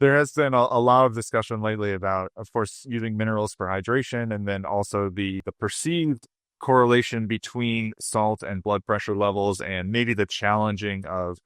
There has been a lot of discussion lately about, of course, using minerals for hydration, and then also the perceived correlation between salt and blood pressure levels, and maybe the challenging of,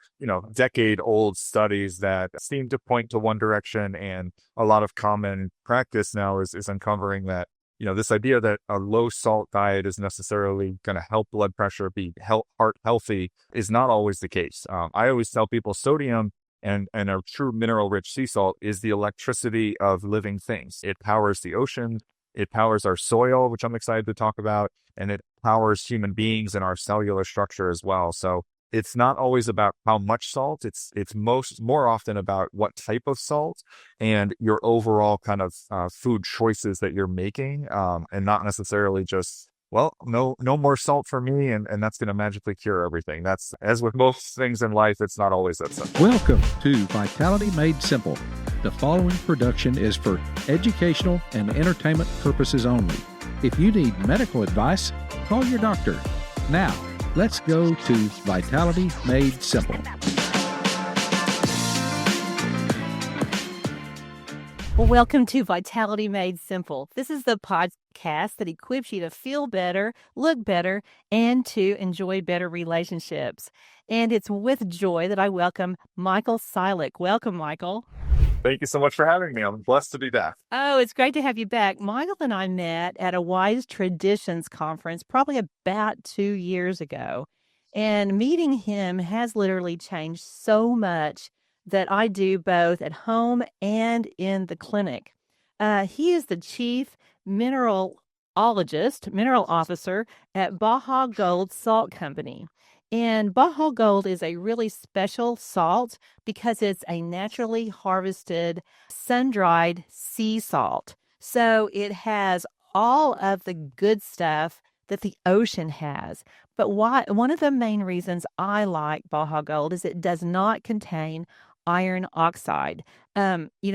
decade-old studies that seem to point to one direction. And a lot of common practice now is uncovering that, this idea that a low salt diet is necessarily going to help blood pressure be heart healthy is not always the case. I always tell people sodium and a true mineral rich sea salt is the electricity of living things. It powers the ocean, it powers our soil, which I'm excited to talk about, and it powers human beings and our cellular structure as well. So it's not always about how much salt, it's more often about what type of salt and your overall kind of food choices that you're making, and not necessarily just, well, no more salt for me, and that's going to magically cure everything. That's, as with most things in life, it's not always that simple. Welcome to Vitality Made Simple. The following production is for educational and entertainment purposes only. If you need medical advice, call your doctor. Now, let's go to Vitality Made Simple. Well, welcome to Vitality Made Simple. This is the podcast that equips you to feel better, look better, and to enjoy better relationships. And it's with joy that I welcome Michael Sileck. Welcome, Michael. Thank you so much for having me. I'm blessed to be back. Oh, it's great to have you back. Michael and I met at a Wise Traditions conference probably about 2 years ago. And meeting him has literally changed so much that I do both at home and in the clinic. He is the chief mineral officer at Baja Gold Salt Company. And Baja Gold is a really special salt because it's a naturally harvested, sun-dried sea salt. So it has all of the good stuff that the ocean has. But one of the main reasons I like Baja Gold is it does not contain iron oxide.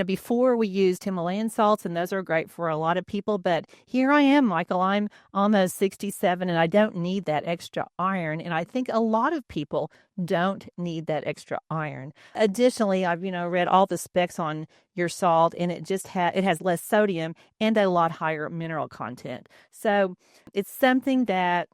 Before we used Himalayan salts, and those are great for a lot of people, but here I am, Michael, I'm almost 67 and I don't need that extra iron. And I think a lot of people don't need that extra iron. Additionally, I've, read all the specs on your salt, and it just it has less sodium and a lot higher mineral content. So it's something that,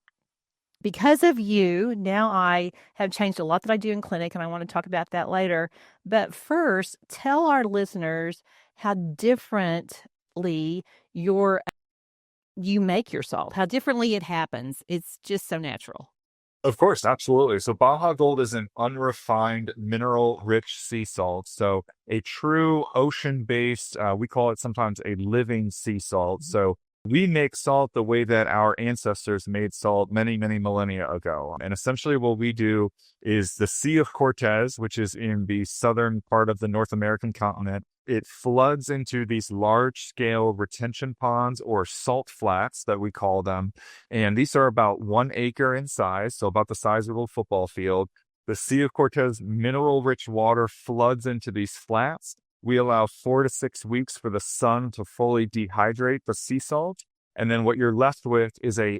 because of you, now I have changed a lot that I do in clinic, and I want to talk about that later. But first, tell our listeners how differently you make your salt, how differently it happens. It's just so natural. Of course, absolutely. So Baja Gold is an unrefined mineral-rich sea salt. So a true ocean-based, we call it sometimes a living sea salt. So we make salt the way that our ancestors made salt many, many millennia ago. And essentially what we do is the Sea of Cortez, which is in the southern part of the North American continent, it floods into these large-scale retention ponds, or salt flats that we call them. And these are about 1 acre in size, so about the size of a football field. The Sea of Cortez mineral-rich water floods into these flats. We allow 4 to 6 weeks for the sun to fully dehydrate the sea salt. And then what you're left with is a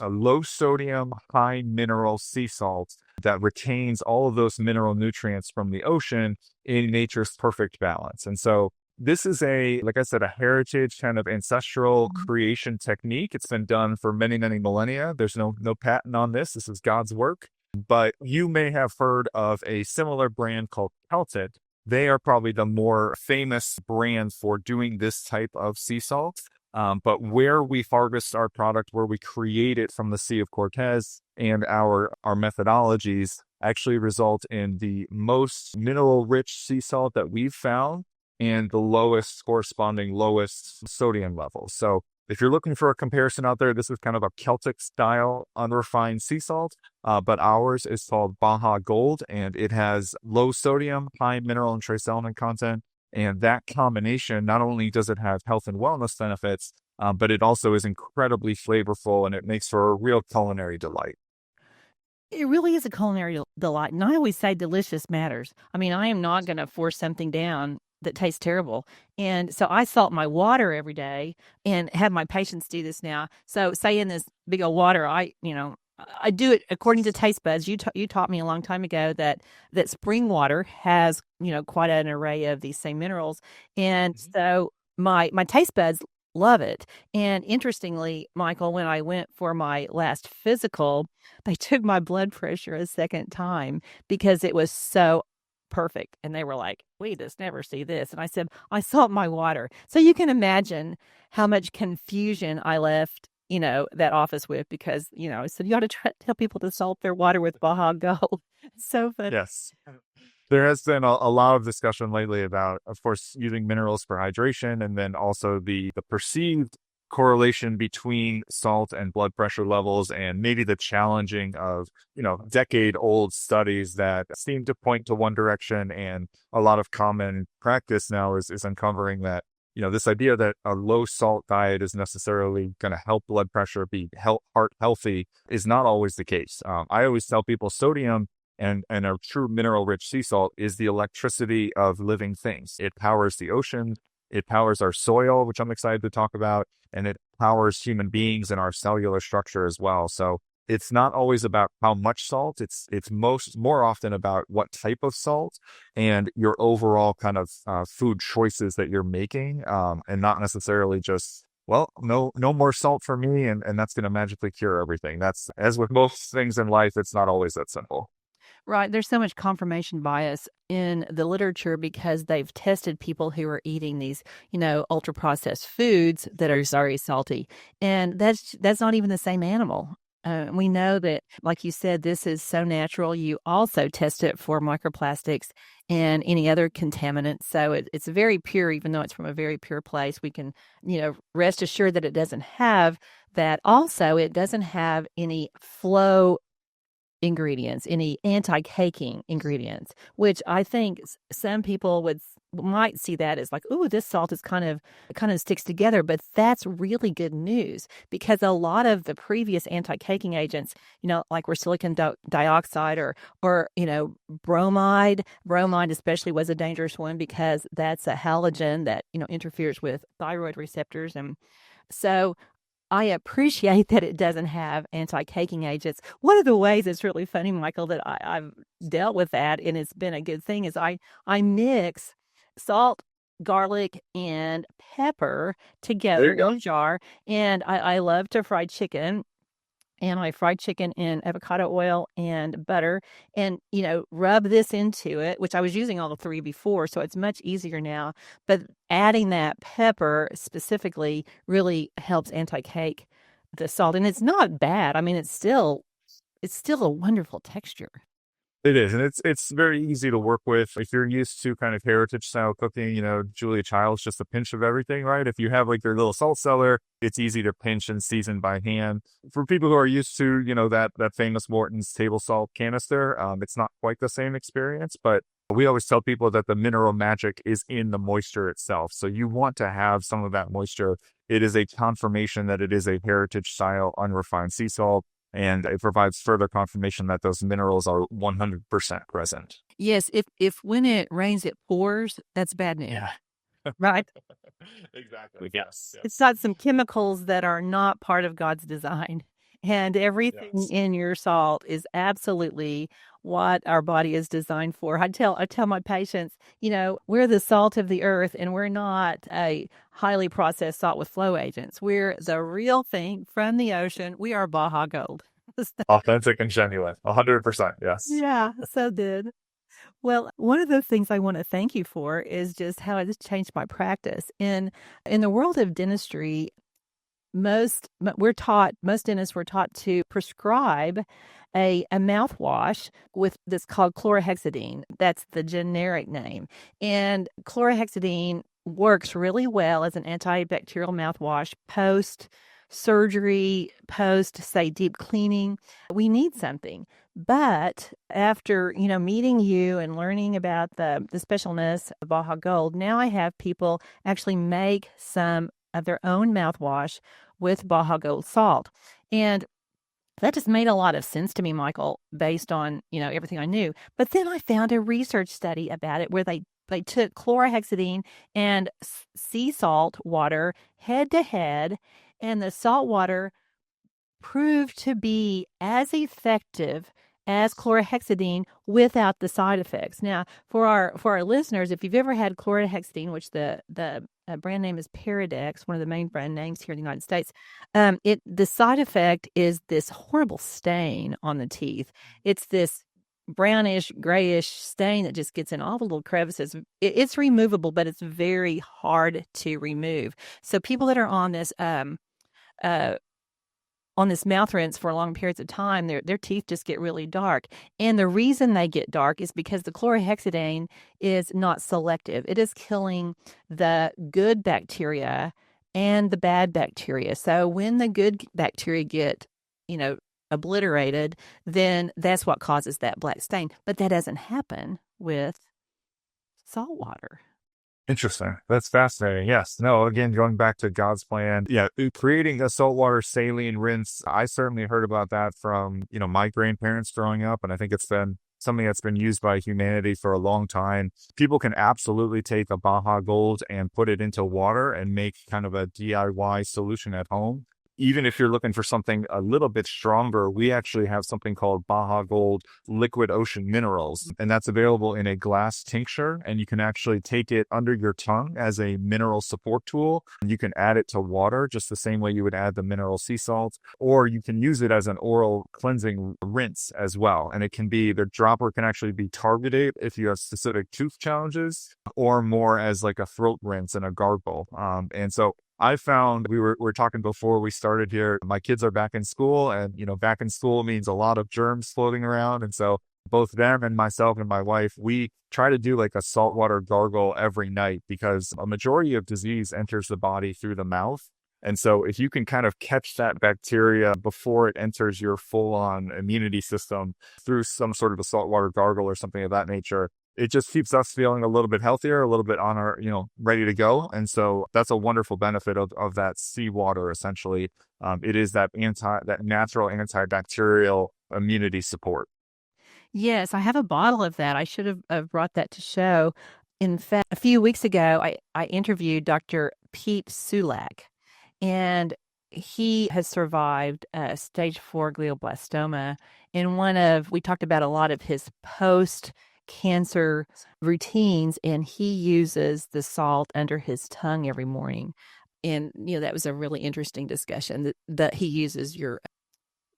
low sodium, high mineral sea salt that retains all of those mineral nutrients from the ocean in nature's perfect balance. And so this is like I said, a heritage kind of ancestral creation technique. It's been done for many, many millennia. There's no patent on this. This is God's work. But you may have heard of a similar brand called Celtic. They are probably the more famous brand for doing this type of sea salt. But where we harvest our product, where we create it from the Sea of Cortez, and our methodologies actually result in the most mineral-rich sea salt that we've found and the corresponding lowest sodium levels. So if you're looking for a comparison out there, this is kind of a Celtic style unrefined sea salt, but ours is called Baja Gold, and it has low sodium, high mineral and trace element content. And that combination, not only does it have health and wellness benefits, but it also is incredibly flavorful, and it makes for a real culinary delight. It really is a culinary delight. And I always say delicious matters. I mean, I am not going to force something down that tastes terrible. And so I salt my water every day and have my patients do this now. So say in this big old water, I do it according to taste buds. You taught me a long time ago that spring water has, quite an array of these same minerals, and Mhm. so my taste buds love it. And interestingly, Michael, when I went for my last physical, they took my blood pressure a second time because it was so perfect, and they were like, "We just never see this." And I said, "I salt my water." So you can imagine how much confusion I left, that office with because, I said, "You ought to tell people to salt their water with Baja Gold." It's so funny. Yes. There has been a lot of discussion lately about, of course, using minerals for hydration, and then also the perceived correlation between salt and blood pressure levels, and maybe the challenging of, decade-old studies that seem to point to one direction. And a lot of common practice now is uncovering that, this idea that a low salt diet is necessarily going to help blood pressure be heart healthy is not always the case. I always tell people sodium and a true mineral rich sea salt is the electricity of living things. It powers the ocean, it powers our soil, which I'm excited to talk about, and it powers human beings and our cellular structure as well. So it's not always about how much salt. It's more often about what type of salt and your overall kind of food choices that you're making, and not necessarily just, well, no more salt for me, and that's going to magically cure everything. That's, as with most things in life, it's not always that simple. Right. There's so much confirmation bias in the literature because they've tested people who are eating these, ultra processed foods that are very salty. And that's not even the same animal. We know that, like you said, this is so natural. You also test it for microplastics and any other contaminants. So it's very pure, even though it's from a very pure place. We can, rest assured that it doesn't have that. Also, it doesn't have any flow ingredients, any anti-caking ingredients, which I think some people might see that as like, "Oh, this salt is kind of sticks together," but that's really good news because a lot of the previous anti-caking agents, like were silicon dioxide or bromide especially was a dangerous one because that's a halogen that interferes with thyroid receptors. And so I appreciate that it doesn't have anti-caking agents. One of the ways it's really funny, Michael, that I've dealt with that, and it's been a good thing, is I mix salt, garlic, and pepper There together you in go. a jar. And I love to fry chicken, and I fried chicken in avocado oil and butter and, rub this into it, which I was using all the three before, so it's much easier now. But adding that pepper specifically really helps anti-cake the salt. And it's not bad. I mean, it's still a wonderful texture. It is, and it's very easy to work with. If you're used to kind of heritage style cooking, Julia Child's just a pinch of everything, right? If you have like your little salt cellar, it's easy to pinch and season by hand. For people who are used to, that famous Morton's table salt canister, it's not quite the same experience, but we always tell people that the mineral magic is in the moisture itself. So you want to have some of that moisture. It is a confirmation that it is a heritage style unrefined sea salt, and it provides further confirmation that those minerals are 100% present. Yes, if when it rains it pours, that's bad news, Yeah. right? Exactly. Yes. It's Yes. got some chemicals that are not part of God's design. And everything Yes. in your salt is absolutely what our body is designed for. I tell my patients, we're the salt of the earth and we're not a highly processed salt with flow agents. We're the real thing from the ocean. We are Baja Gold. Authentic and genuine. 100%. Yes. Yeah, so good. Well, one of the things I want to thank you for is just how it has changed my practice. In the world of dentistry, most dentists were taught to prescribe a mouthwash with this called chlorhexidine. That's the generic name. And chlorhexidine works really well as an antibacterial mouthwash post surgery, post, say, deep cleaning. We need something. But after, meeting you and learning about the specialness of Baja Gold, now I have people actually make some of their own mouthwash with Baja Gold salt. And that just made a lot of sense to me, Michael, based on, everything I knew. But then I found a research study about it where they took chlorhexidine and sea salt water head to head, and the salt water proved to be as effective as chlorhexidine without the side effects. Now, for our listeners, if you've ever had chlorhexidine, which the brand name is Paradex, one of the main brand names here in the United States, the side effect is this horrible stain on the teeth. It's this brownish, grayish stain that just gets in all the little crevices. It's removable, but it's very hard to remove. So people that are on this mouth rinse for long periods of time, their teeth just get really dark. And the reason they get dark is because the chlorhexidine is not selective. It is killing the good bacteria and the bad bacteria. So when the good bacteria get, obliterated, then that's what causes that black stain. But that doesn't happen with salt water. Interesting. That's fascinating. Yes. No, again, going back to God's plan. Yeah. Creating a saltwater saline rinse. I certainly heard about that from, my grandparents growing up. And I think it's been something that's been used by humanity for a long time. People can absolutely take a Baja Gold and put it into water and make kind of a DIY solution at home. Even if you're looking for something a little bit stronger, we actually have something called Baja Gold liquid ocean minerals, and that's available in a glass tincture, and you can actually take it under your tongue as a mineral support tool. You can add it to water just the same way you would add the mineral sea salt, or you can use it as an oral cleansing rinse as well. And it can be, the dropper can actually be targeted if you have specific tooth challenges, or more as like a throat rinse and a gargle. And so I found, we were talking before we started here, my kids are back in school, and, back in school means a lot of germs floating around. And so both them and myself and my wife, we try to do like a saltwater gargle every night, because a majority of disease enters the body through the mouth. And so if you can kind of catch that bacteria before it enters your full-on immunity system through some sort of a saltwater gargle or something of that nature, it just keeps us feeling a little bit healthier, a little bit on our, ready to go. And so that's a wonderful benefit of that seawater, essentially. It is that natural antibacterial immunity support. Yes, I have a bottle of that. I should have brought that to show. In fact, a few weeks ago, I interviewed Dr. Pete Sileck, and he has survived stage 4 glioblastoma. And we talked about a lot of his post-cancer routines, and he uses the salt under his tongue every morning. And, that was a really interesting discussion that he uses your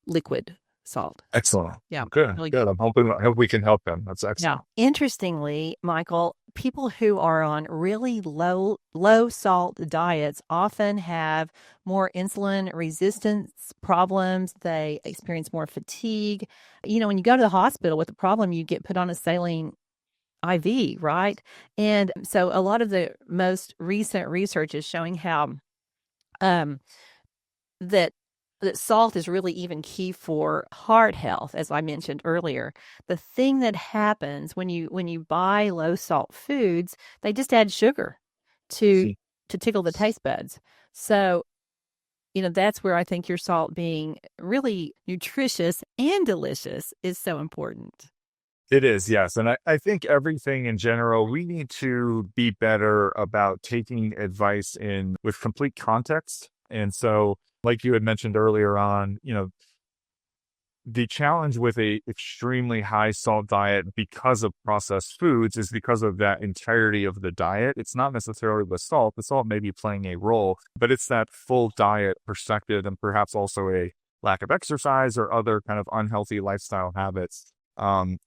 liquid salt. Excellent. Yeah. Good. Really Good. I hope we can help them. That's excellent. Yeah. Interestingly, Michael, people who are on really low salt diets often have more insulin resistance problems. They experience more fatigue. When you go to the hospital with a problem, you get put on a saline IV, right? And so a lot of the most recent research is showing how that salt is really even key for heart health, as I mentioned earlier. The thing that happens when you buy low salt foods, they just add sugar to tickle the taste buds. So, that's where I think your salt being really nutritious and delicious is so important. It is, yes. And I think everything in general, we need to be better about taking advice with complete context. And so, like you had mentioned earlier on, the challenge with a extremely high salt diet because of processed foods is because of that entirety of the diet. It's not necessarily the salt. The salt may be playing a role, but it's that full diet perspective, and perhaps also a lack of exercise or other kind of unhealthy lifestyle habits.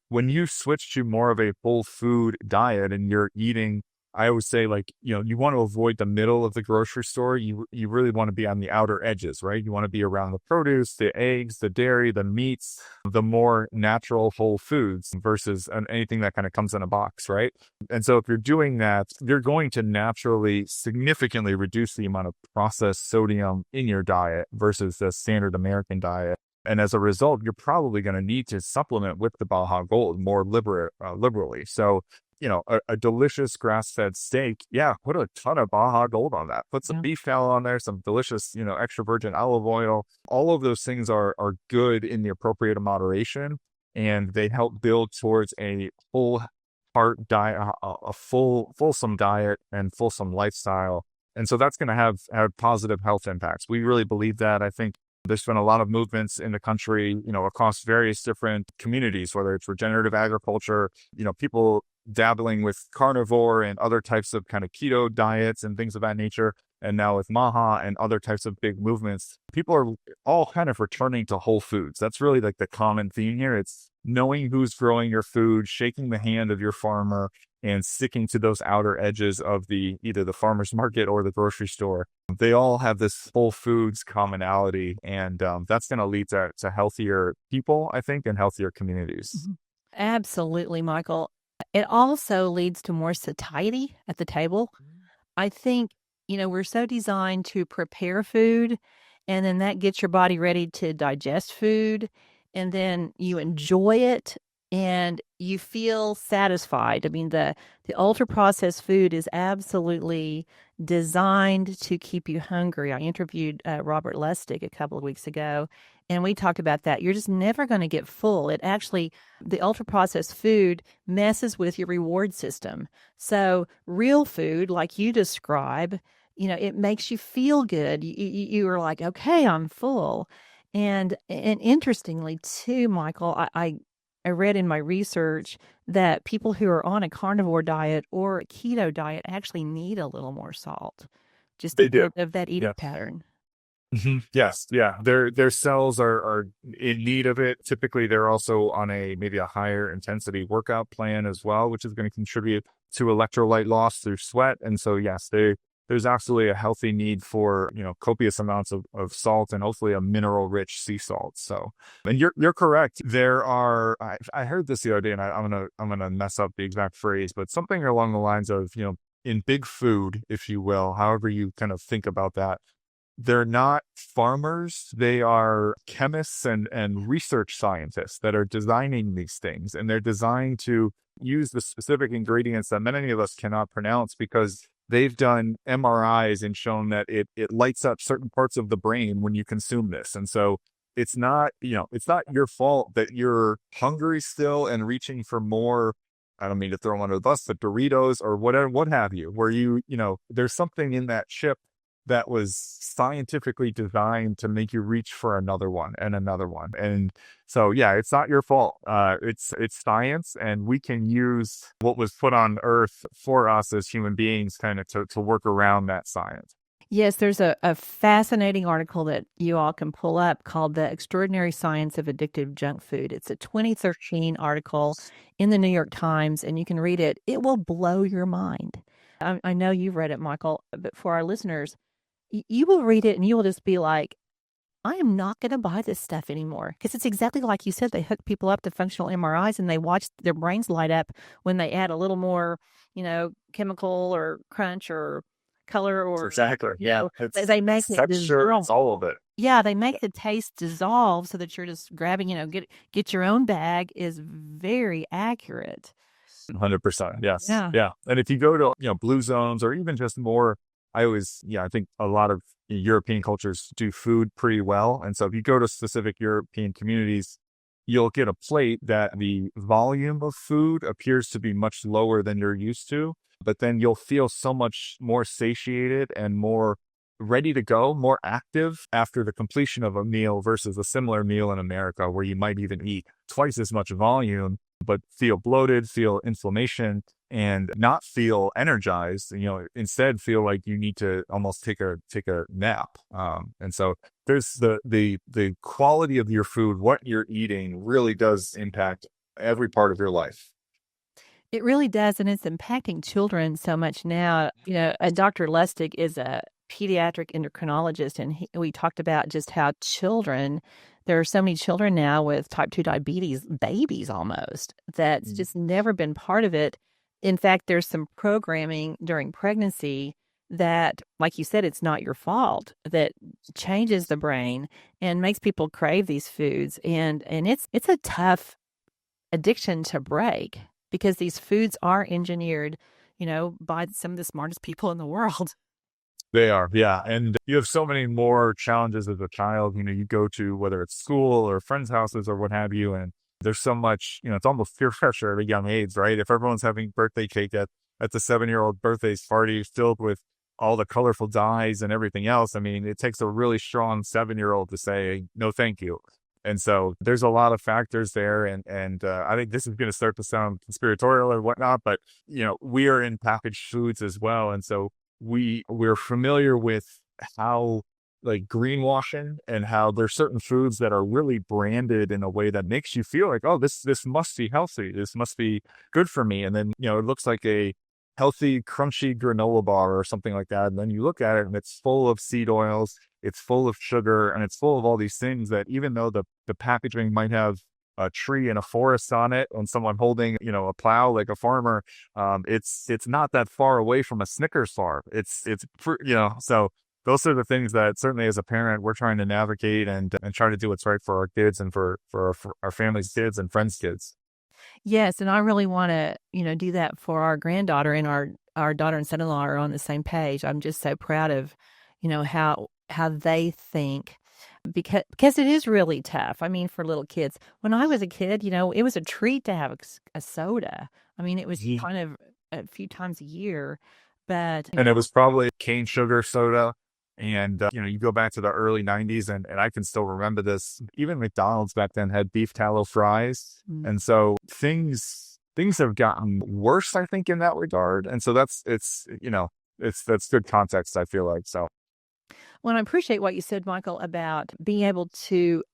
When you switch to more of a whole food diet and you're eating, I always say, you want to avoid the middle of the grocery store. You really want to be on the outer edges, right? You want to be around the produce, the eggs, the dairy, the meats, the more natural whole foods versus anything that kind of comes in a box, right? And so if you're doing that, you're going to naturally significantly reduce the amount of processed sodium in your diet versus the standard American diet. And as a result, you're probably going to need to supplement with the Baja Gold more liberally. So, a delicious grass-fed steak, put a ton of Baja Gold on that. Put some beef tallow on there, some delicious, extra virgin olive oil. All of those things are good in the appropriate moderation, and they help build towards a whole heart diet, a fulsome diet and fulsome lifestyle. And so that's going to have positive health impacts. We really believe that. I think There's been a lot of movements in the country, across various different communities, whether it's regenerative agriculture, people dabbling with carnivore and other types of kind of keto diets and things of that nature. And now with Maha and other types of big movements, people are all kind of returning to whole foods. That's really like the common theme here. It's knowing who's growing your food, shaking the hand of your farmer, and sticking to those outer edges of either the farmer's market or the grocery store. They all have this whole foods commonality, and that's going to lead to healthier people, I think, and healthier communities. Absolutely, Michael. It also leads to more satiety at the table. I think, we're so designed to prepare food, and then that gets your body ready to digest food, and then you enjoy it and you feel satisfied. I mean, the ultra processed food is absolutely designed to keep you hungry. I interviewed Robert Lustig a couple of weeks ago, and we talked about that. You're just never going to get full. The ultra processed food messes with your reward system. So real food, like you describe, it makes you feel good. You are like, okay, I'm full. And interestingly too, Michael, I read in my research that people who are on a carnivore diet or a keto diet actually need a little more salt, just because of that eating pattern. Mm-hmm. Yes. Yeah. Their cells are in need of it. Typically, they're also on maybe a higher intensity workout plan as well, which is going to contribute to electrolyte loss through sweat. And so, yes, there's absolutely a healthy need for, copious amounts of salt and hopefully a mineral rich sea salt. So, and you're correct. There are, I heard this the other day, and I'm going to mess up the exact phrase, but something along the lines of, in big food, if you will, however you kind of think about that, they're not farmers. They are chemists and research scientists that are designing these things. And they're designed to use the specific ingredients that many of us cannot pronounce because they've done MRIs and shown that it lights up certain parts of the brain when you consume this. And so it's not your fault that you're hungry still and reaching for more. I don't mean to throw them under the bus, but Doritos or whatever, what have you, where there's something in that chip that was scientifically designed to make you reach for another one and another one. And so, yeah, it's not your fault. It's science, and we can use what was put on Earth for us as human beings kind of to work around that science. Yes, there's a fascinating article that you all can pull up called The Extraordinary Science of Addictive Junk Food. It's a 2013 article in the New York Times, and you can read it. It will blow your mind. I know you've read it, Michael, but for our listeners, you will read it and you will just be like, I am not going to buy this stuff anymore. Because it's exactly like you said. They hook people up to functional MRIs and they watch their brains light up when they add a little more, chemical or crunch or color or exactly. Yeah. They make it texture, it's all of it. Yeah, they make the taste dissolve so that you're just grabbing, get your own bag is very accurate. 100%. Yes. Yeah. And if you go to, blue zones or even just more, I think a lot of European cultures do food pretty well. And so if you go to specific European communities, you'll get a plate that the volume of food appears to be much lower than you're used to, but then you'll feel so much more satiated and more ready to go, more active after the completion of a meal versus a similar meal in America where you might even eat twice as much volume, but feel bloated, feel inflammation, and not feel energized, instead feel like you need to almost take a nap. And so there's the quality of your food, what you're eating really does impact every part of your life. It really does. And it's impacting children so much now. Dr. Lustig is a pediatric endocrinologist, and we talked about just how there are so many children now with type 2 diabetes, babies almost, that's just never been part of it. In fact, there's some programming during pregnancy that, like you said, it's not your fault, that changes the brain and makes people crave these foods. And it's a tough addiction to break because these foods are engineered, by some of the smartest people in the world. They are, yeah. And you have so many more challenges as a child. You go to, whether it's school or friends' houses or what have you, and there's so much, it's almost peer pressure at a young age, right? If everyone's having birthday cake at the 7-year-old birthday party filled with all the colorful dyes and everything else. I mean, it takes a really strong 7-year-old to say, no, thank you. And so there's a lot of factors there. And I think this is going to start to sound conspiratorial or whatnot, but, we are in packaged foods as well. And so we're familiar with how like greenwashing and how there's certain foods that are really branded in a way that makes you feel like, oh, this must be healthy. This must be good for me. And then, it looks like a healthy, crunchy granola bar or something like that. And then you look at it and it's full of seed oils, it's full of sugar, and it's full of all these things that even though the packaging might have a tree and a forest on it and someone holding, a plow like a farmer, it's not that far away from a Snickers farm. So those are the things that certainly as a parent, we're trying to navigate and try to do what's right for our kids and for our family's kids and friends' kids. Yes, and I really want to, do that for our granddaughter, and our daughter and son-in-law are on the same page. I'm just so proud of, how they think because it is really tough. I mean, for little kids. When I was a kid, it was a treat to have a soda. I mean, it was kind of a few times a year, but and it was probably cane sugar soda. And, you go back to the early 90s and I can still remember this. Even McDonald's back then had beef tallow fries. And so things have gotten worse, I think, in that regard. And so that's good context, I feel like. So. Well, I appreciate what you said, Michael, about being able to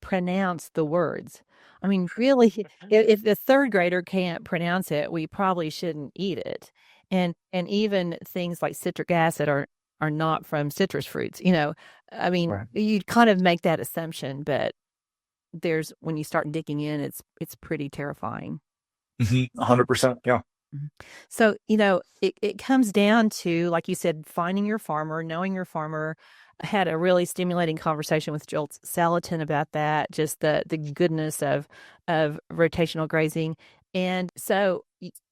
pronounce the words. I mean, really, if the third grader can't pronounce it, we probably shouldn't eat it. And even things like citric acid are not from citrus fruits. I mean, Right. You'd kind of make that assumption, but when you start digging in, it's pretty terrifying. 100%. Yeah. So, it comes down to, like you said, finding your farmer, knowing your farmer. I had a really stimulating conversation with Joel Salatin about that, just the goodness of rotational grazing. And so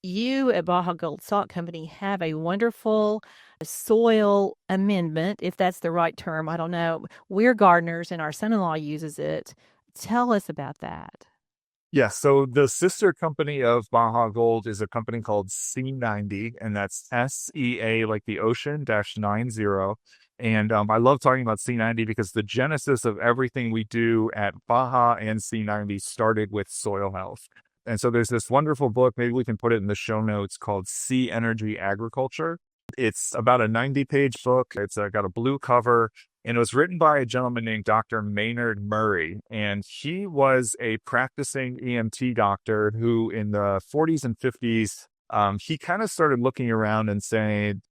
you at Baja Gold Salt Company have a wonderful soil amendment, if that's the right term. I don't know. We're gardeners and our son-in-law uses it. Tell us about that. Yeah, so the sister company of Baja Gold is a company called C90, and that's SEA, like the ocean, -90. And I love talking about C90 because the genesis of everything we do at Baja and C90 started with soil health. And so there's this wonderful book, maybe we can put it in the show notes, called Sea Energy Agriculture. It's about a 90-page book. It's got a blue cover. And it was written by a gentleman named Dr. Maynard Murray. And he was a practicing EMT doctor who in the 40s and 50s, he kind of started looking around and saying,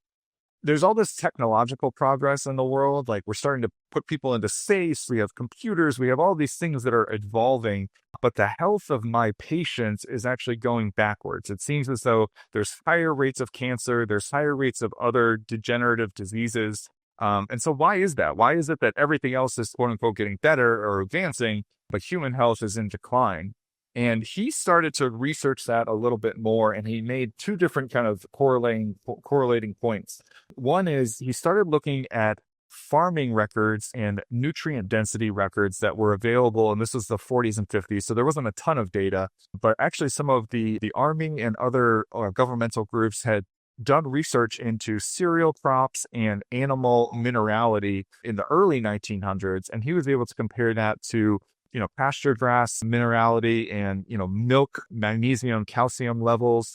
there's all this technological progress in the world. Like we're starting to put people into space. We have computers. We have all these things that are evolving. But the health of my patients is actually going backwards. It seems as though there's higher rates of cancer. There's higher rates of other degenerative diseases. And so why is that? Why is it that everything else is quote unquote getting better or advancing, but human health is in decline? And he started to research that a little bit more, and he made two different kind of correlating points. One is he started looking at farming records and nutrient density records that were available, and this was the 40s and 50s, so there wasn't a ton of data, but actually some of the Army and other governmental groups had done research into cereal crops and animal minerality in the early 1900s, and he was able to compare that to pasture grass minerality and, milk, magnesium, calcium levels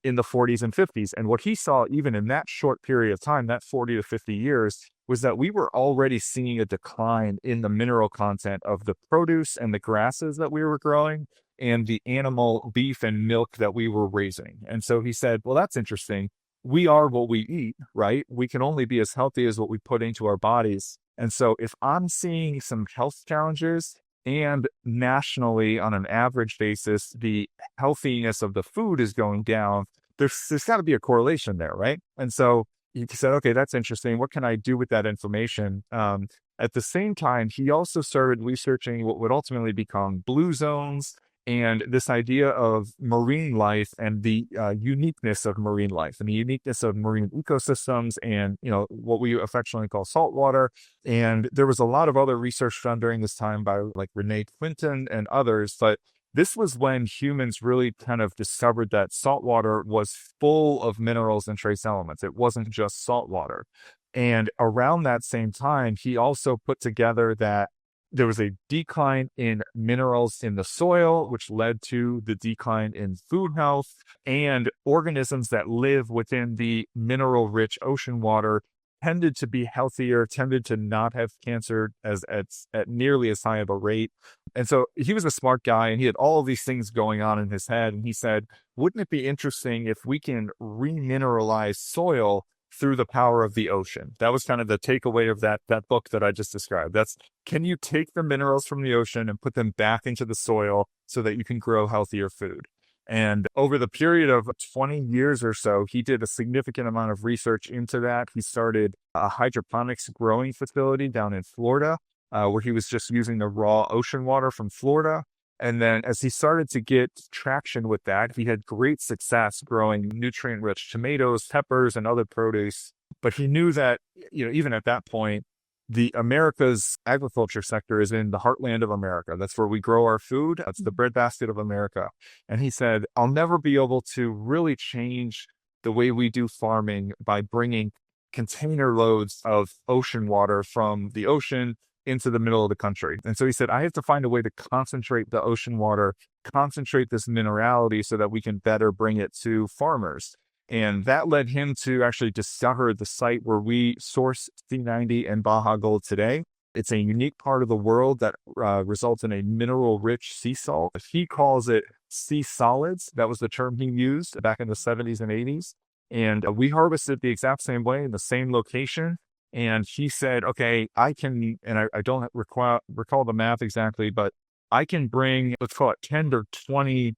in the 40s and 50s. And what he saw, even in that short period of time, that 40 to 50 years, was that we were already seeing a decline in the mineral content of the produce and the grasses that we were growing and the animal beef and milk that we were raising. And so he said, well, that's interesting. We are what we eat, right? We can only be as healthy as what we put into our bodies. And so if I'm seeing some health challenges, and nationally, on an average basis, the healthiness of the food is going down, there's got to be a correlation there, right? And so he said, okay, that's interesting. What can I do with that information? At the same time, he also started researching what would ultimately become blue zones and this idea of marine life and the uniqueness of marine life and the uniqueness of marine ecosystems and, what we affectionately call saltwater. And there was a lot of other research done during this time by like Renee Quinton and others, but this was when humans really kind of discovered that saltwater was full of minerals and trace elements. It wasn't just saltwater. And around that same time, he also put together that there was a decline in minerals in the soil, which led to the decline in food health, and organisms that live within the mineral rich ocean water tended to be healthier, tended to not have cancer at nearly as high of a rate. And so he was a smart guy, and he had all of these things going on in his head. And he said, wouldn't it be interesting if we can remineralize soil through the power of the ocean? That was kind of the takeaway of that book that I just described. That's, can you take the minerals from the ocean and put them back into the soil so that you can grow healthier food? And over the period of 20 years or so, he did a significant amount of research into that. He started a hydroponics growing facility down in Florida, where he was just using the raw ocean water from Florida. And then as he started to get traction with that, he had great success growing nutrient-rich tomatoes, peppers, and other produce. But he knew that, even at that point, the America's agriculture sector is in the heartland of America. That's where we grow our food. That's the breadbasket of America. And he said, I'll never be able to really change the way we do farming by bringing container loads of ocean water from the ocean into the middle of the country. And so he said, I have to find a way to concentrate the ocean water, concentrate this minerality so that we can better bring it to farmers. And that led him to actually discover the site where we source C90 and Baja Gold today. It's a unique part of the world that results in a mineral-rich sea salt. He calls it sea solids. That was the term he used back in the 70s and 80s. And we harvested the exact same way in the same location. And he said, okay, I can, and I don't recall the math exactly, but I can bring, let's call it 10 to 20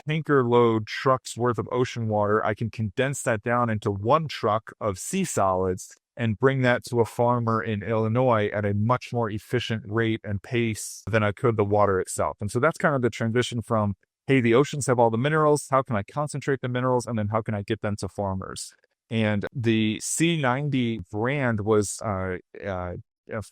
tanker load trucks worth of ocean water. I can condense that down into one truck of sea solids and bring that to a farmer in Illinois at a much more efficient rate and pace than I could the water itself. And so that's kind of the transition from, hey, the oceans have all the minerals. How can I concentrate the minerals? And then how can I get them to farmers? And the C90 brand was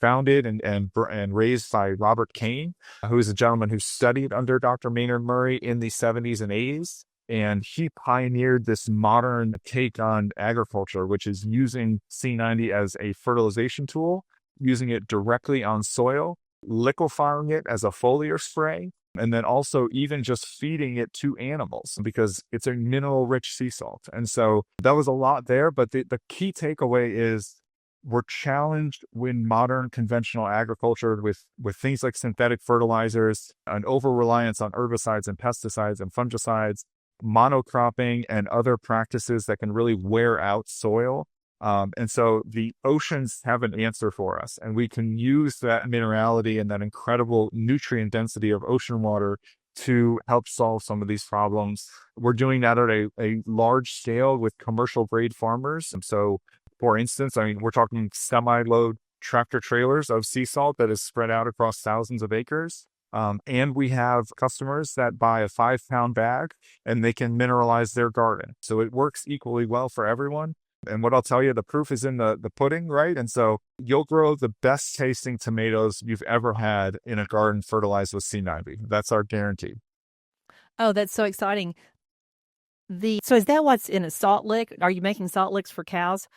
founded and raised by Robert Kane, who is a gentleman who studied under Dr. Maynard Murray in the 70s and 80s. And he pioneered this modern take on agriculture, which is using C90 as a fertilization tool, using it directly on soil, liquefying it as a foliar spray, and then also even just feeding it to animals because it's a mineral-rich sea salt. And so that was a lot there, but the key takeaway is we're challenged in modern conventional agriculture with things like synthetic fertilizers, an over-reliance on herbicides and pesticides and fungicides, monocropping, and other practices that can really wear out soil. And so the oceans have an answer for us, and we can use that minerality and that incredible nutrient density of ocean water to help solve some of these problems. We're doing that at a large scale with commercial grade farmers. And so, for instance, we're talking semi-load tractor trailers of sea salt that is spread out across thousands of acres. And we have customers that buy a 5-pound bag and they can mineralize their garden. So it works equally well for everyone. And what I'll tell you, the proof is in the pudding, right? And so you'll grow the best tasting tomatoes you've ever had in a garden fertilized with C90. That's our guarantee. Oh, that's so exciting. So is that what's in a salt lick? Are you making salt licks for cows?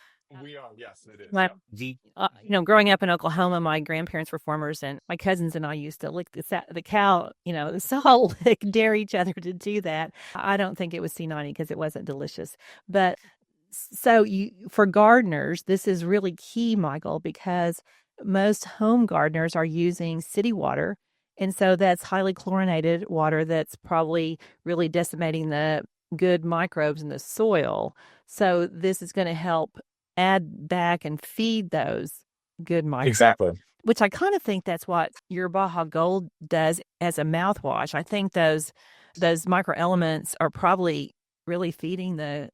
We are, yes, it is. Growing up in Oklahoma, my grandparents were farmers, and my cousins and I used to lick the cow, the salt lick, dare each other to do that. I don't think it was C90 because it wasn't delicious. But so for gardeners, this is really key, Michael, because most home gardeners are using city water. And so that's highly chlorinated water that's probably really decimating the good microbes in the soil. So this is going to help add back and feed those good microbes. Exactly. Which I kind of think that's what your Baja Gold does as a mouthwash. I think those microelements are probably really feeding the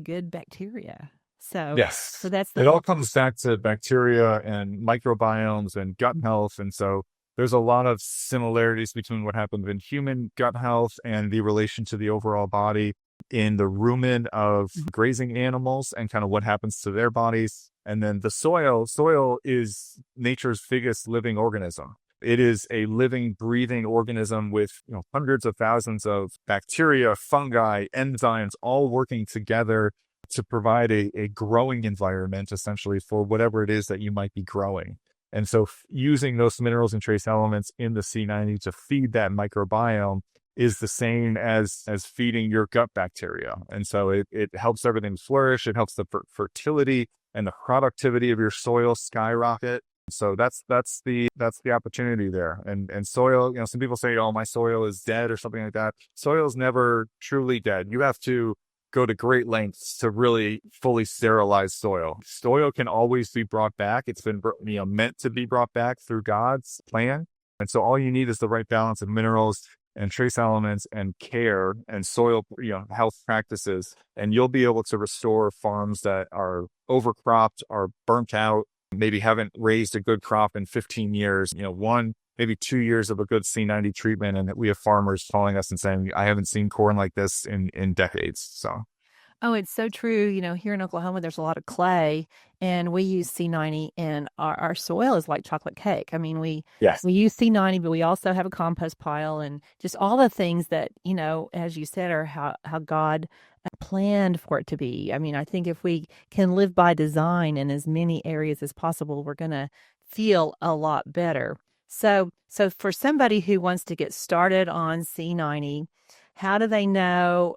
good bacteria. So yes, so that's it all comes back to bacteria and microbiomes and gut health. And so there's a lot of similarities between what happens in human gut health and the relation to the overall body in the rumen of grazing animals and kind of what happens to their bodies. And then the soil is nature's biggest living organism. It is a living, breathing organism with hundreds of thousands of bacteria, fungi, enzymes, all working together to provide a growing environment, essentially, for whatever it is that you might be growing. And so using those minerals and trace elements in the C90 to feed that microbiome is the same as feeding your gut bacteria. And so it helps everything flourish. It helps the fertility and the productivity of your soil skyrocket. So that's the opportunity there. And soil, some people say, oh, my soil is dead or something like that. Soil is never truly dead. You have to go to great lengths to really fully sterilize soil. Soil can always be brought back. It's been meant to be brought back through God's plan. And so all you need is the right balance of minerals and trace elements and care and soil, health practices. And you'll be able to restore farms that are overcropped, are burnt out, maybe haven't raised a good crop in 15 years, maybe 2 years of a good C90 treatment. And we have farmers calling us and saying, I haven't seen corn like this in decades. So. Oh, it's so true. Here in Oklahoma, there's a lot of clay, and we use C90, and our soil is like chocolate cake. I mean, we use C90, but we also have a compost pile, and just all the things that, as you said, are how God planned for it to be. I mean, I think if we can live by design in as many areas as possible, we're going to feel a lot better. So for somebody who wants to get started on C90, how do they know,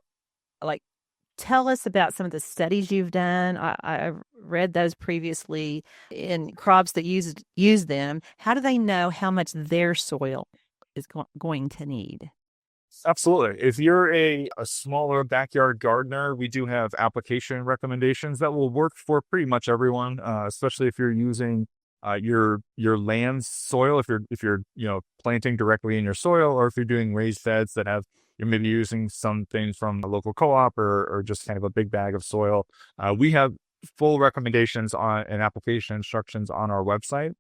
tell us about some of the studies you've done. I read those previously in crops that use them. How do they know how much their soil is going to need? Absolutely. If you're a smaller backyard gardener, we do have application recommendations that will work for pretty much everyone, especially if you're using your land's soil, if you're planting directly in your soil, or if you're doing raised beds that have, you're maybe using something from a local co-op or just kind of a big bag of soil. We have full recommendations and application instructions on our website.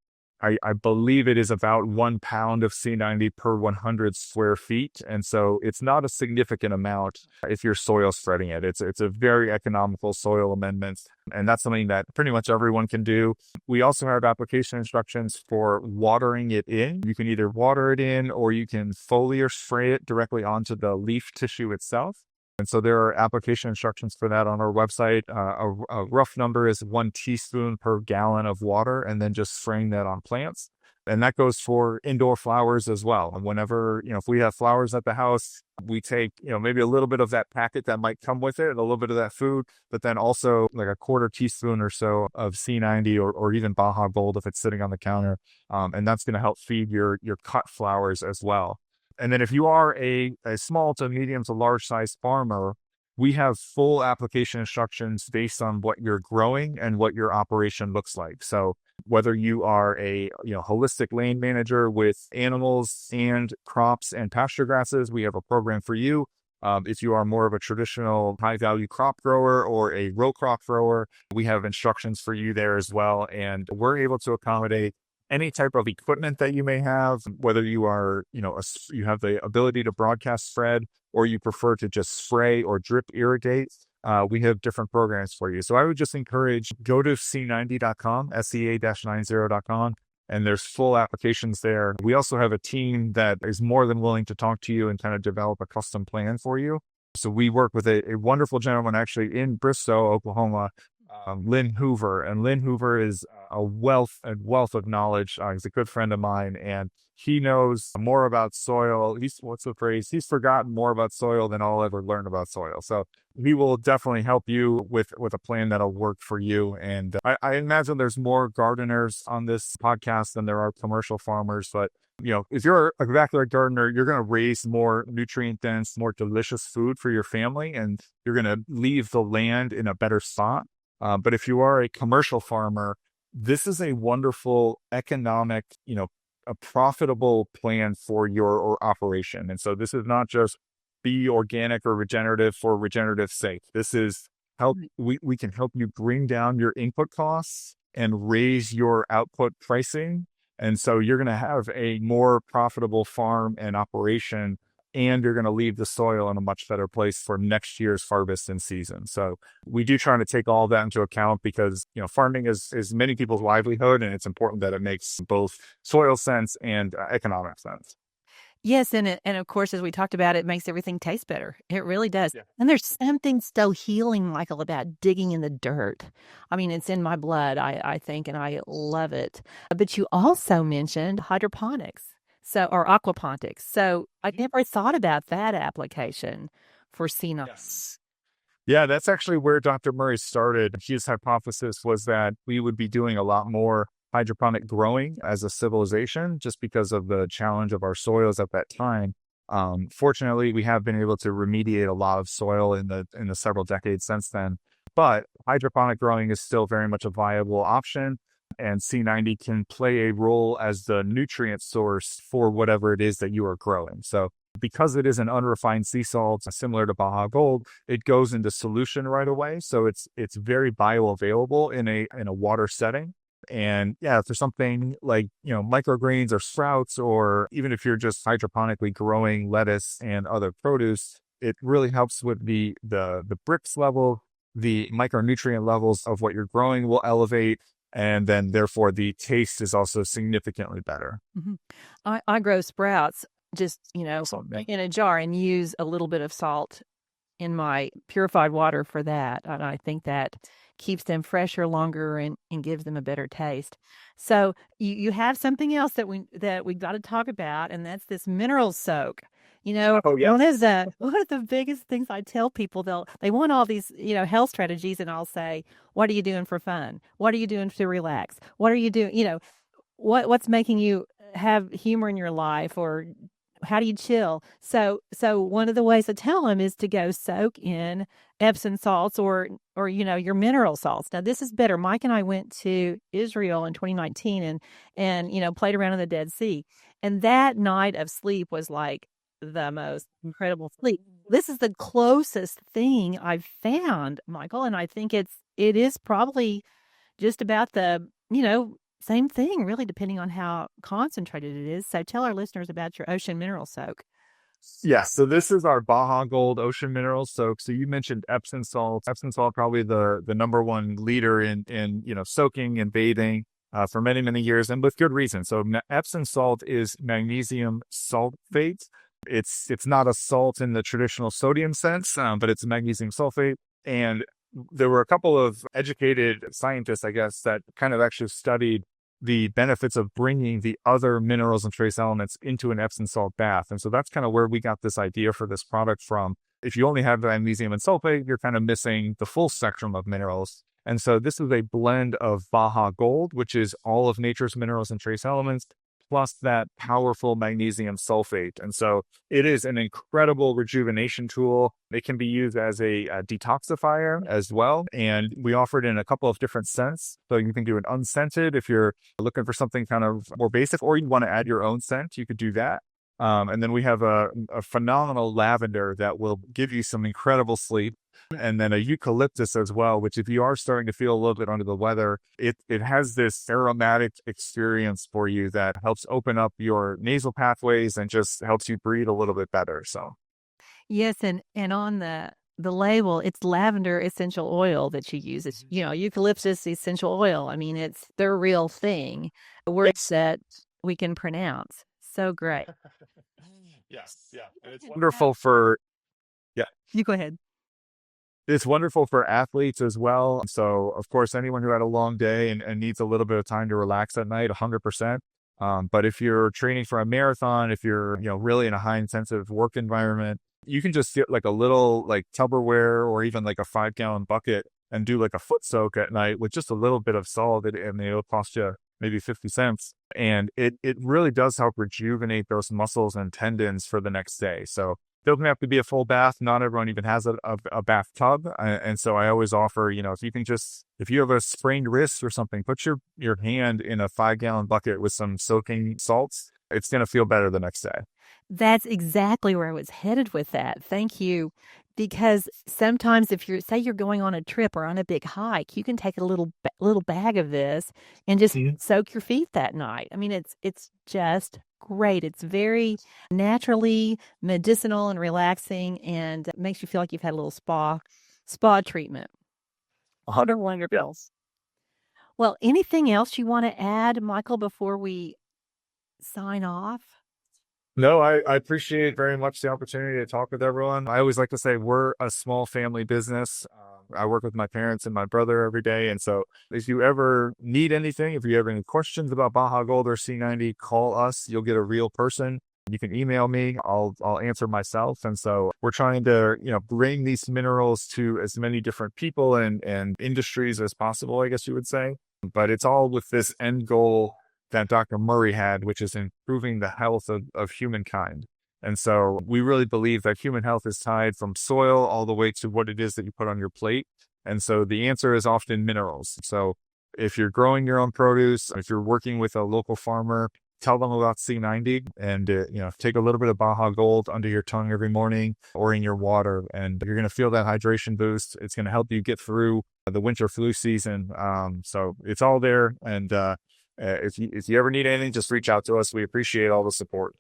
I believe it is about 1 pound of C90 per 100 square feet. And so it's not a significant amount if you're soil spreading it. It's a very economical soil amendment. And that's something that pretty much everyone can do. We also have application instructions for watering it in. You can either water it in, or you can foliar spray it directly onto the leaf tissue itself. And so there are application instructions for that on our website. A rough number is 1 teaspoon per gallon of water, and then just spraying that on plants. And that goes for indoor flowers as well. And whenever, if we have flowers at the house, we take, maybe a little bit of that packet that might come with it, a little bit of that food, but then also like a 1/4 teaspoon or so of C90 or even Baja Gold if it's sitting on the counter. And that's going to help feed your cut flowers as well. And then if you are a small to medium to large size farmer, we have full application instructions based on what you're growing and what your operation looks like. So whether you are a holistic land manager with animals and crops and pasture grasses, we have a program for you. If you are more of a traditional high value crop grower or a row crop grower, we have instructions for you there as well. And we're able to accommodate any type of equipment that you may have, whether you are, you have the ability to broadcast spread, or you prefer to just spray or drip irrigate. We have different programs for you. So I would just encourage, go to c90.com, sea-90.com, and there's full applications there. We also have a team that is more than willing to talk to you and kind of develop a custom plan for you. So we work with a wonderful gentleman actually in Bristow, Oklahoma, Lynn Hoover. And Lynn Hoover is a wealth of knowledge. He's a good friend of mine, and he knows more about soil. What's the phrase? He's forgotten more about soil than I'll ever learn about soil. So he will definitely help you with a plan that'll work for you. And I imagine there's more gardeners on this podcast than there are commercial farmers. But if you're a backyard gardener, you're going to raise more nutrient dense, more delicious food for your family, and you're going to leave the land in a better spot. But if you are a commercial farmer, this is a wonderful economic, a profitable plan for your operation. And so this is not just be organic or regenerative for regenerative sake. This is we can help you bring down your input costs and raise your output pricing. And so you're going to have a more profitable farm and operation and you're going to leave the soil in a much better place for next year's harvest and season. So we do try to take all that into account because, farming is many people's livelihood, and it's important that it makes both soil sense and economic sense. Yes, and of course, as we talked about, it makes everything taste better. It really does. Yeah. And there's something so healing, Michael, about digging in the dirt. I mean, it's in my blood, I think, and I love it. But you also mentioned hydroponics, or aquaponics. So I never thought about that application for senile. Yes. Yeah, that's actually where Dr. Murray started. His hypothesis was that we would be doing a lot more hydroponic growing as a civilization just because of the challenge of our soils at that time. Fortunately, we have been able to remediate a lot of soil in the several decades since then. But hydroponic growing is still very much a viable option, and C90 can play a role as the nutrient source for whatever it is that you are growing. So because it is an unrefined sea salt, similar to Baja Gold, it goes into solution right away. So it's very bioavailable in a water setting. And yeah, if there's something like, microgreens or sprouts, or even if you're just hydroponically growing lettuce and other produce, it really helps with the Brix level. The micronutrient levels of what you're growing will elevate, and then therefore the taste is also significantly better. Mm-hmm. I grow sprouts just, in a jar and use a little bit of salt in my purified water for that. And I think that keeps them fresher longer and gives them a better taste. So you have something else that we got to talk about, and that's this mineral soak. Oh, yeah. One of the biggest things I tell people, they want all these, health strategies, and I'll say, what are you doing for fun? What are you doing to relax? What are you doing? What's making you have humor in your life, or how do you chill? So one of the ways I tell them is to go soak in Epsom salts or your mineral salts. Now this is better. Mike and I went to Israel in 2019 and played around in the Dead Sea. And that night of sleep was like the most incredible sleep. This is the closest thing I've found, Michael, and I think it is probably just about the, same thing, really, depending on how concentrated it is. So tell our listeners about your ocean mineral soak. Yeah, so this is our Baja Gold ocean mineral soak. So you mentioned Epsom salt. Epsom salt probably the number one leader in soaking and bathing for many, many years, and with good reason. So Epsom salt is magnesium sulfate. It's not a salt in the traditional sodium sense, but it's magnesium sulfate. And there were a couple of educated scientists, I guess, that kind of actually studied the benefits of bringing the other minerals and trace elements into an Epsom salt bath. And so that's kind of where we got this idea for this product from. If you only have the magnesium and sulfate, you're kind of missing the full spectrum of minerals. And so this is a blend of Baja Gold, which is all of nature's minerals and trace elements, plus that powerful magnesium sulfate. And so it is an incredible rejuvenation tool. It can be used as a detoxifier as well. And we offer it in a couple of different scents. So you can do an unscented if you're looking for something kind of more basic, or you want to add your own scent, you could do that. And then we have a phenomenal lavender that will give you some incredible sleep. And then a eucalyptus as well, which if you are starting to feel a little bit under the weather, it has this aromatic experience for you that helps open up your nasal pathways and just helps you breathe a little bit better. So yes, and on the label, it's lavender essential oil that you use. It's eucalyptus essential oil. I mean, it's the real thing. Words that we can pronounce. So great. Yes, yeah, and it's wonderful for You go ahead. It's wonderful for athletes as well. So, of course, anyone who had a long day and needs a little bit of time to relax at night, 100%. But if you're training for a marathon, if you're really in a high intensive work environment, you can just get like a little like Tupperware or even like a 5-gallon bucket and do like a foot soak at night with just a little bit of salt, and it'll cost you maybe 50 cents. And it really does help rejuvenate those muscles and tendons for the next day. So it doesn't have to be a full bath. Not everyone even has a bathtub. And so I always offer, if you have a sprained wrist or something, put your hand in a 5-gallon bucket with some soaking salts it's going to feel better the next day. That's exactly where I was headed with that. Thank you. Because sometimes if you're going on a trip or on a big hike, you can take a little bag of this and just soak your feet that night. I mean, it's just great. It's very naturally medicinal and relaxing, and it makes you feel like you've had a little spa treatment. Wonderful. Well, anything else you want to add, Michael, before we sign off? No, I appreciate very much the opportunity to talk with everyone. I always like to say we're a small family business. I work with my parents and my brother every day. And so if you ever need anything, if you have any questions about Baja Gold or C90, call us. You'll get a real person. You can email me. I'll answer myself. And so we're trying to, bring these minerals to as many different people and industries as possible, I guess you would say. But it's all with this end goal that Dr. Murray had, which is improving the health of humankind. And so we really believe that human health is tied from soil all the way to what it is that you put on your plate. And so the answer is often minerals. So if you're growing your own produce, if you're working with a local farmer, tell them about C90 and, take a little bit of Baja Gold under your tongue every morning or in your water. And you're going to feel that hydration boost. It's going to help you get through the winter flu season. So it's all there. And, if you ever need anything, just reach out to us. We appreciate all the support.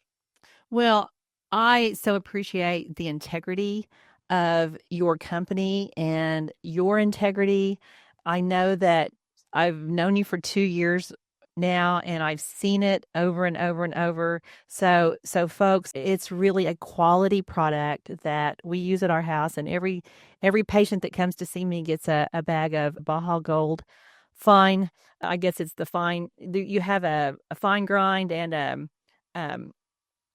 Well, I so appreciate the integrity of your company and your integrity. I know that I've known you for 2 years now, and I've seen it over and over and over. So folks, it's really a quality product that we use at our house, and every patient that comes to see me gets a bag of Baja Gold fine. I guess it's the fine. You have a fine grind and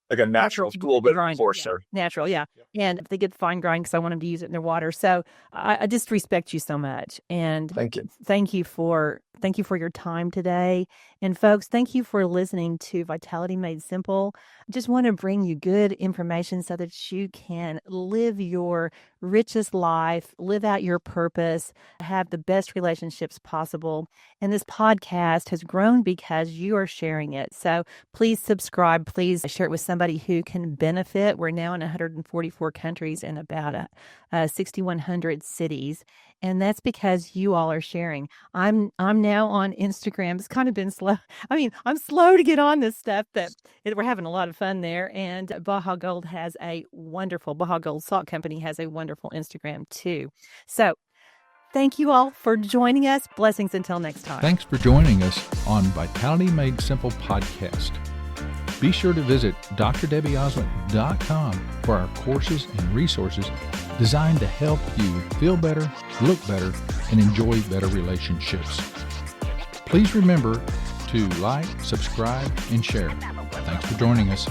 like a natural tool, but coarser. Natural, yeah. And they get the fine grind because I want them to use it in their water. So I just respect you so much. And thank you. Thank you for your time today. And folks, thank you for listening to Vitality Made Simple. I just want to bring you good information so that you can live your richest life, live out your purpose, have the best relationships possible. And this podcast has grown because you are sharing it. So please subscribe. Please share it with somebody who can benefit. We're now in 144 countries and about 6,100 cities. And that's because you all are sharing. I'm now on Instagram. It's kind of been slow. I mean, I'm slow to get on this stuff, but we're having a lot of fun there. And Baja Gold Salt Company has a wonderful Instagram too. So thank you all for joining us. Blessings until next time. Thanks for joining us on Vitality Made Simple podcast. Be sure to visit drdebbieosment.com for our courses and resources designed to help you feel better, look better, and enjoy better relationships. Please remember to like, subscribe, and share. Thanks for joining us.